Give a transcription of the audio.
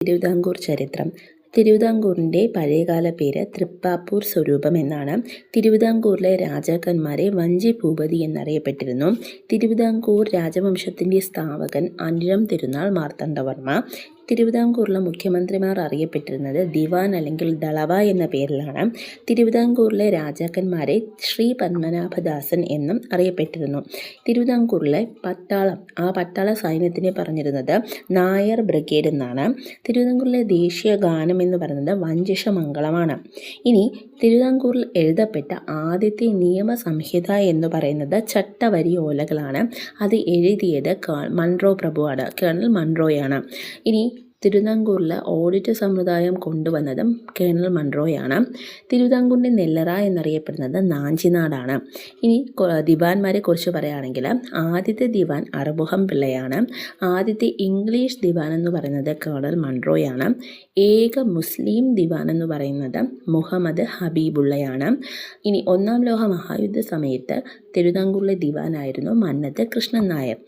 തിരുവിതാംകൂർ ചരിത്രം. തിരുവിതാംകൂറിൻ്റെ പഴയകാല പേര് തൃപ്പാപ്പൂർ സ്വരൂപം എന്നാണ്. തിരുവിതാംകൂറിലെ രാജാക്കന്മാരെ വഞ്ചി ഭൂപതി എന്നറിയപ്പെട്ടിരുന്നു. തിരുവിതാംകൂർ രാജവംശത്തിൻ്റെ സ്ഥാപകൻ അനിഴം തിരുനാൾ മാർത്താണ്ഡവർമ്മ. തിരുവിതാംകൂറിലെ മുഖ്യമന്ത്രിമാർ അറിയപ്പെട്ടിരുന്നത് ദിവാൻ അല്ലെങ്കിൽ ദളവ എന്ന പേരിലാണ്. തിരുവിതാംകൂറിലെ രാജാക്കന്മാരെ ശ്രീ പത്മനാഭദാസൻ എന്നും അറിയപ്പെട്ടിരുന്നു. തിരുവിതാംകൂറിലെ പട്ടാള സൈന്യത്തിനെ പറഞ്ഞിരുന്നത് നായർ ബ്രിഗേഡ് എന്നാണ്. തിരുവിതാംകൂറിലെ ദേശീയ ഗാനം എന്ന് പറയുന്നത് വഞ്ചിഷമംഗളമാണ്. ഇനി തിരുവിതാംകൂറിൽ എഴുതപ്പെട്ട ആദ്യത്തെ നിയമസംഹിത എന്ന് പറയുന്നത് ചട്ടവരി ഓലകളാണ്. അത് എഴുതിയത് മൺറോ പ്രഭുവാണ്, കേണൽ മൺറോയാണ്. ഇനി തിരുവിതാംകൂറിൽ ഓഡിറ്റ് സമ്പ്രദായം കൊണ്ടുവന്നതും കേണൽ മൺറോയാണ്. തിരുവിതാംകൂറിൻ്റെ നെല്ലറ എന്നറിയപ്പെടുന്നത് നാഞ്ചിനാടാണ്. ഇനി ദിവാൻമാരെ കുറിച്ച് പറയുകയാണെങ്കിൽ ആദ്യത്തെ ദിവാൻ അറുമുഖം പിള്ളയാണ്. ആദ്യത്തെ ഇംഗ്ലീഷ് ദിവാൻ എന്ന് പറയുന്നത് കേണൽ മൺറോയാണ്. ഏക മുസ്ലിം ദിവാൻ എന്ന് പറയുന്നത് മുഹമ്മദ് ഹബീബുള്ളയാണ്. ഇനി ഒന്നാം ലോക മഹായുദ്ധ സമയത്ത് തിരുവിതാംകൂറിലെ ദിവാനായിരുന്നു മന്നത്ത് കൃഷ്ണൻ നായർ.